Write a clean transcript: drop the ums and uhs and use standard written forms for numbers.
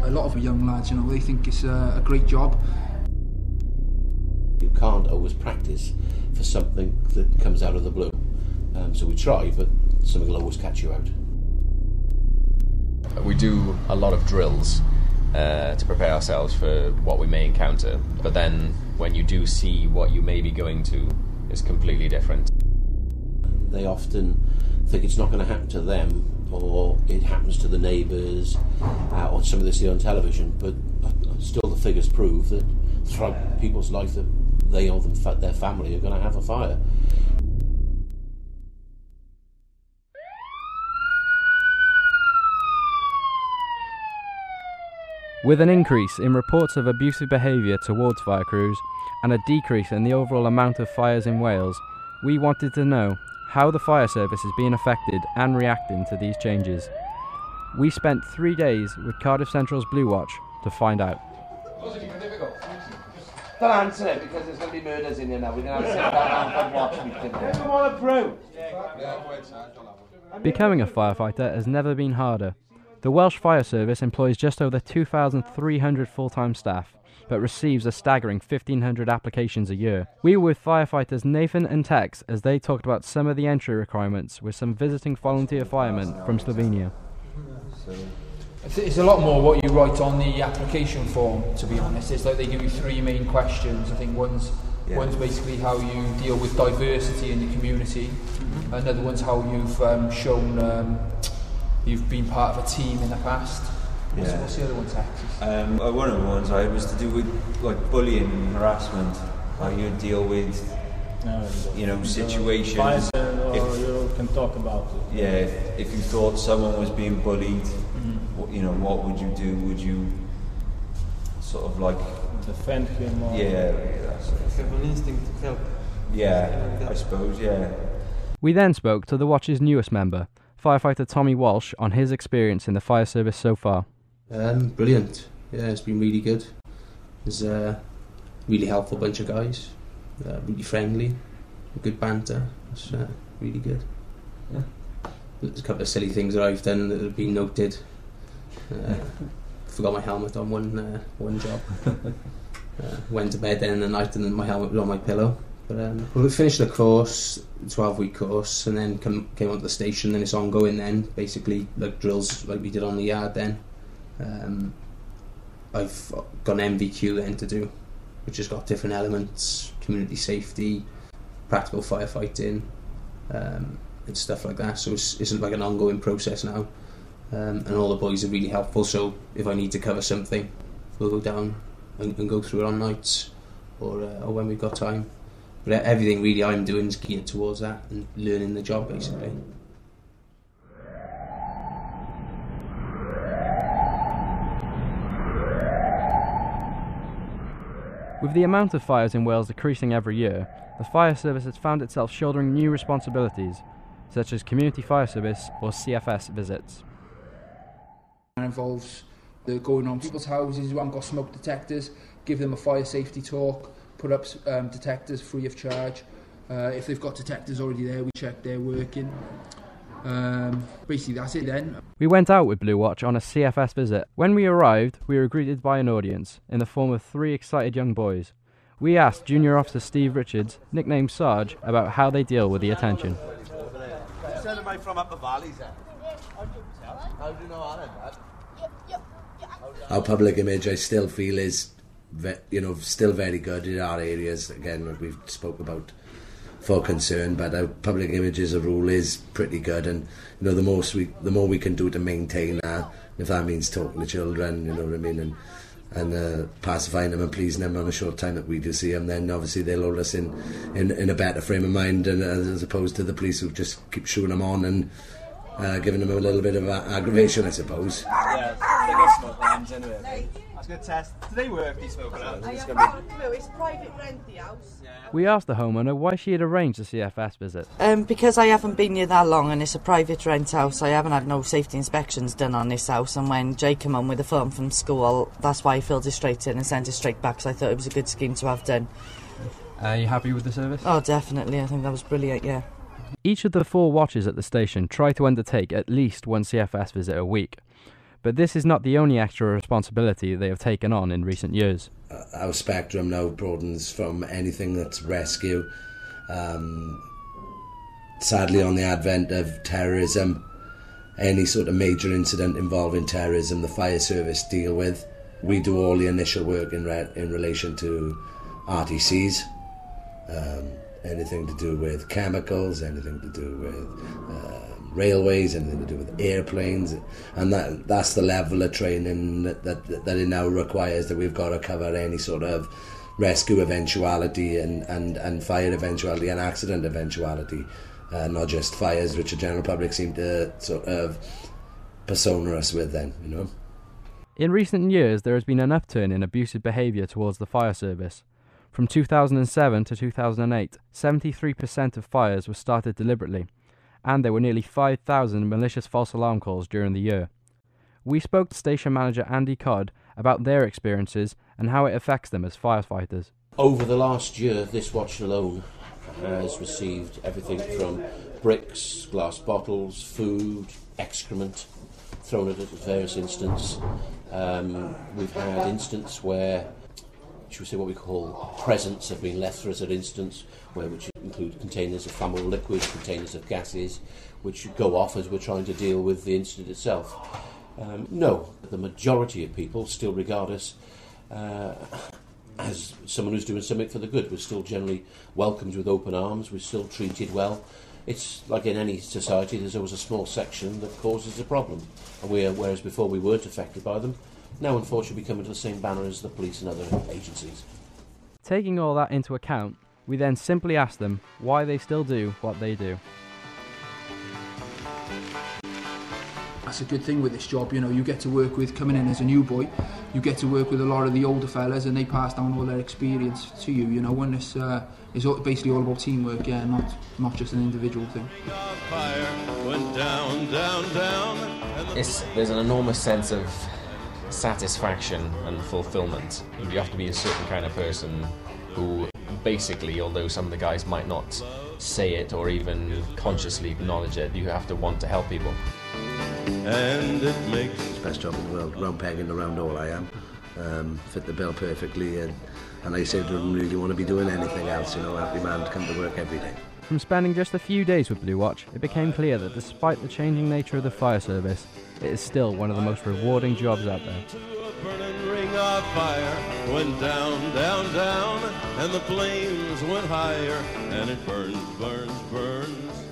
A lot of young lads, you know, they think it's a great job. You can't always practice for something that comes out of the blue. So we try, but something will always catch you out. We do a lot of drills to prepare ourselves for what we may encounter, but then when you do see what you may be going to, it's completely different. They often think it's not going to happen to them, or it happens to the neighbours, or something they see on television, but still the figures prove that throughout people's life that they or their family are going to have a fire. With an increase in reports of abusive behaviour towards fire crews and a decrease in the overall amount of fires in Wales, we wanted to know how the fire service is being affected and reacting to these changes. We spent 3 days with Cardiff Central's Blue Watch to find out. Don't answer it because there's going to be murders in here now. We're going to have to sit down and watch meeting. Everyone want a brew? Becoming a firefighter has never been harder. The Welsh Fire Service employs just over 2,300 full-time staff, but receives a staggering 1,500 applications a year. We were with firefighters Nathan and Tex as they talked about some of the entry requirements with some visiting volunteer firemen from Slovenia. It's a lot more what you write on the application form, to be honest. It's like they give you 3 main questions. I think one's basically how you deal with diversity in the community. Another one's how you've shown you've been part of a team in the past. What's the other one, Tex? One of the ones I was to do with like bullying and harassment. How you deal with situations. You can talk about it. Yeah, if you thought someone was being bullied, what would you do? Would you sort of like defend him? Or have an instinct to help. Yeah, I suppose. Yeah. We then spoke to the Watch's newest member, firefighter Tommy Walsh, on his experience in the fire service so far. Brilliant. Yeah, it's been really good. There's a really helpful bunch of guys, really friendly, good banter. It's really good. Yeah. There's a couple of silly things that I've done that have been noted. Forgot my helmet on one job. Went to bed then in the night and then my helmet was on my pillow. But we finished the course, 12-week course, and then came onto the station. And it's ongoing then, basically like drills like we did on the yard then. I've got an MVQ then to do, which has got different elements: community safety, practical firefighting, and stuff like that. So it's like an ongoing process now, and all the boys are really helpful. So if I need to cover something, we'll go down and go through it on nights or when we've got time. But everything really I'm doing is geared towards that and learning the job basically. With the amount of fires in Wales decreasing every year, the fire service has found itself shouldering new responsibilities, such as community fire service or CFS visits. It involves going on people's houses who haven't got smoke detectors, give them a fire safety talk, put up detectors free of charge. If they've got detectors already there, we check they're working. Basically that's it then. We went out with Blue Watch on a CFS visit. When we arrived, we were greeted by an audience in the form of 3 excited young boys. We asked Junior Officer Steve Richards, nicknamed Sarge, about how they deal with the attention. From up the valleys, how do you know Alan? Our public image, I still feel, is still very good in our areas. Again, like we've spoke about for concern, but our public image as a rule is pretty good, and the more we can do to maintain that, if that means talking to children, you know what I mean, and pacifying them and pleasing them on a short time that we do see them, then obviously they'll hold us in a better frame of mind, and as opposed to the police who just keep shooing them on and giving them a little bit of aggravation, I suppose. Yeah, they got smoke alarms anyway. That's a good test. Do they work, these smoke alarms? It's private rent, the house. We asked the homeowner why she had arranged the CFS visit. Because I haven't been here that long and it's a private rent house, I haven't had no safety inspections done on this house, and when Jay came home with the film from school, that's why I filled it straight in and sent it straight back, so I thought it was a good scheme to have done. Are you happy with the service? Oh, definitely. I think that was brilliant, yeah. Each of the 4 watches at the station try to undertake at least one CFS visit a week. But this is not the only extra responsibility they have taken on in recent years. Our spectrum now broadens from anything that's rescue. Sadly, on the advent of terrorism, any sort of major incident involving terrorism, the fire service deal with. We do all the initial work in relation to RTCs, anything to do with chemicals, anything to do with railways, anything to do with airplanes, and that's the level of training that it now requires, that we've got to cover any sort of rescue eventuality and fire eventuality and accident eventuality. Not just fires, which the general public seem to sort of persona us with then, you know. In recent years, there has been an upturn in abusive behaviour towards the fire service. From 2007 to 2008, 73% of fires were started deliberately, and there were nearly 5,000 malicious false alarm calls during the year. We spoke to station manager Andy Codd about their experiences and how it affects them as firefighters. Over the last year, this watch alone has received everything from bricks, glass bottles, food, excrement thrown at it at various instances. We've had instances where, should we say, what we call presents have been left for us at instance, which include containers of flammable liquids, containers of gases, which go off as we're trying to deal with the incident itself. No, the majority of people still regard us as someone who's doing something for the good. We're still generally welcomed with open arms, we're still treated well. It's like in any society, there's always a small section that causes a problem, and whereas before we weren't affected by them, now unfortunately we come into the same banner as the police and other agencies. Taking all that into account, we then simply ask them why they still do what they do. That's a good thing with this job, you know, you get to work with, coming in as a new boy, you get to work with a lot of the older fellas and they pass down all their experience to you, you know, and it's basically all about teamwork, yeah, not just an individual thing. There's an enormous sense of satisfaction and fulfillment. You have to be a certain kind of person who basically, although some of the guys might not say it or even consciously acknowledge it, you have to want to help people. And it makes it's the best job in the world, round pegging around all I am, fit the bill perfectly, and I said I don't really want to be doing anything else, you know, happy man to come to work every day. From spending just a few days with Blue Watch, it became clear that despite the changing nature of the fire service, it is still one of the most rewarding jobs out there. Burning ring of fire went down, down, down, and the flames went higher, and it burns, burns, burns.